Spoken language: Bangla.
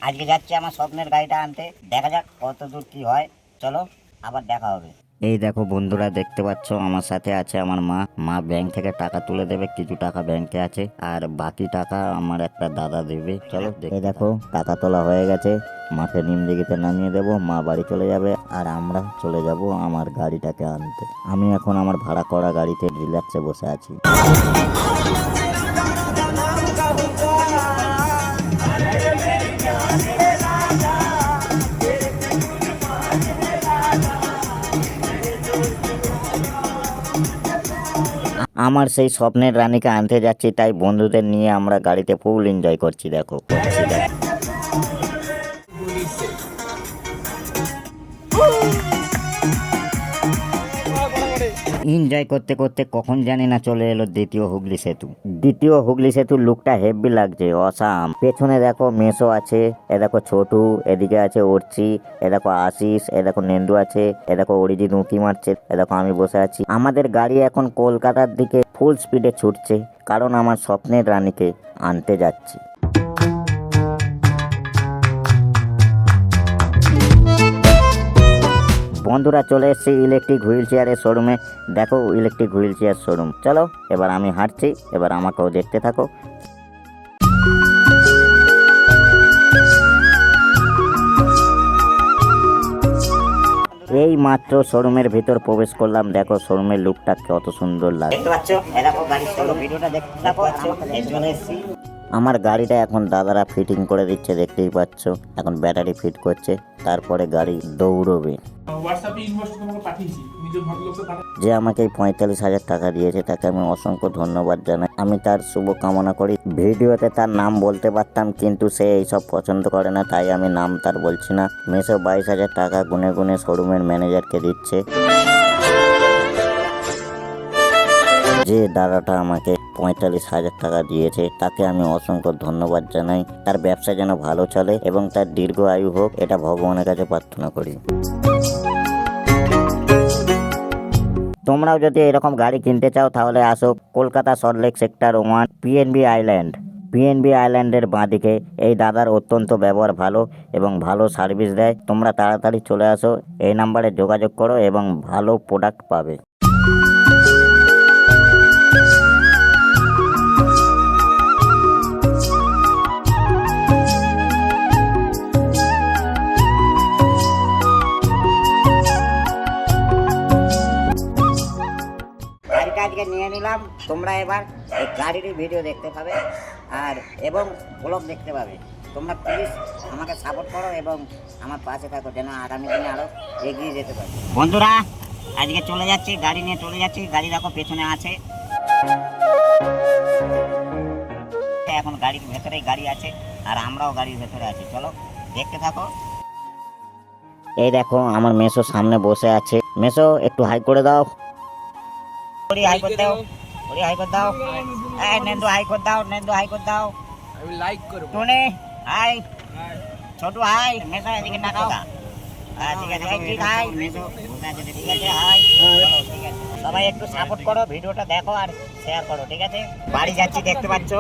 আজকে যাচ্ছি আমার স্বপ্নের গাড়িটা আনতে, দেখা যাক কত দূর কি হয়। চলো আবার দেখা হবে। এই দেখো বন্ধুরা, দেখতে পাচ্ছ আমার সাথে আছে আমার মা ব্যাংক থেকে টাকা তুলে দেবে, কিছু টাকা ব্যাংকে আছে আর বাকি টাকা আমার একটা দাদা দেবে। চলো এই দেখো টাকা তোলা হয়ে গেছে, মাকে নিমদিঘিতে নামিয়ে দেবো, মা বাড়ি চলে যাবে আর আমরা চলে যাব আমার গাড়িটাকে আনতে। আমি এখন আমার ভাড়া করা গাড়িতে রিল্যাক্সে বসে আছি। আমার সেই স্বপ্নের রানীকে আনতে যাচ্ছি, তাই বন্ধুদের নিয়ে আমরা গাড়িতে ফুল এনজয় করছি। দেখো এনজয় করতে করতে কখন জানি না চলে এলো দ্বিতীয় হুগলি সেতুর লুকটা হেভি লাগছে, অসাম। পেছনে দেখো মেসো আছে, এ দেখো ছোটু, এদিকে আছে অর্চি, এ দেখো আশিস, এ দেখো নেন্দু আছে, এ দেখো অরিজিৎ উঁকি মারছে, এ দেখো আমি বসে আছি। আমাদের গাড়ি এখন কলকাতার দিকে ফুল স্পিডে ছুটছে, কারণ আমার স্বপ্নের রানীকে আনতে যাচ্ছি। বন্ধুরা চলে এসেছি ইলেকট্রিক হুইল চেয়ারের শোরুমে। দেখো ইলেকট্রিক হুইল চেয়ার শোরুম। চলো এবার আমি হাঁটছি, এবার আমাকেও দেখতে থাকো। এই মাত্র শোরুমের ভিতর প্রবেশ করলাম, দেখো শোরুমের লুকটা কত সুন্দর লাগে। দেখতে পাচ্ছ, এই দেখো গাড়ির ভিডিওটা দেখতে থাকো। চলে এসেছি। আমার গাড়িটা এখন দাদারা ফিটিং করে দিচ্ছে, দেখতেই পাচ্ছ। এখন ব্যাটারি ফিট করছে, তারপরে গাড়ি দৌড়বে। যে আমাকে 45,000 টাকা দিয়েছে তাকে আমি অসংখ্য ধন্যবাদ জানাই। আমি তার শুভ কামনা করি। ভিডিওতে তার নাম বলতে পারতাম, কিন্তু সে এইসব পছন্দ করে না, তাই আমি নাম তার বলছি না। মেসো 22,000 টাকা গুনে গুনে শোরুমের ম্যানেজারকে দিচ্ছে। যে দাদাটা আমাকে 45,000 টাকা দিয়েছে তাকে আমি অসংখ্য ধন্যবাদ জানাই। তার ব্যবসা যেন ভালো চলে এবং তার দীর্ঘ আয়ু হোক, এটা ভগবানের কাছে প্রার্থনা করি। তোমরাও যদি এরকম গাড়ি কিনতে চাও তাহলে আসো কলকাতা সল্টলেক সেক্টর 1 পিএনবি আইল্যান্ডের বাঁদিকে। এই দাদার অত্যন্ত ব্যবহার ভালো এবং ভালো সার্ভিস দেয়। তোমরা তাড়াতাড়ি চলে আসো, এই নাম্বারে যোগাযোগ করো এবং ভালো প্রোডাক্ট পাবে। আজকে নিয়ে নিলাম, তোমরা এবার এই গাড়ির ভিডিও দেখতে পাবে আর এবং ব্লগ দেখতে পাবে। তোমরা প্লিজ আমাকে সাপোর্ট করো এবং আমার পাশে থাকো, যেন আগামী দিনে আরো এগিয়ে যেতে পারি। বন্ধুরা আজকে চলে যাচ্ছি, গাড়ি নিয়ে চলে যাচ্ছি। গাড়ি দেখো পেছনে আছে, এখন গাড়ির ভেতরেই গাড়ি আছে আর আমরাও গাড়ির ভেতরে আছি। চলো দেখতে থাকো। এই দেখো আমার মেসো সামনে বসে আছে। মেসো একটু হাই করে দাও। হাই করে দাও, হাই করে দাও। এই নেন্দু হাই করে দাও, হাই করে দাও। আমি লাইক করব। টুনি হাই, ছোটু হাই, মেসো এদিকে তাকাও। ঠিক আছে, ঠিক হাই মেসো বসে আছে, ঠিক আছে হাই। চলো ঠিক আছে, সবাই একটু সাপোর্ট করো, ভিডিওটা দেখো আর শেয়ার করো, ঠিক আছে। বাড়ি যাচ্ছি দেখতে পাচ্ছো।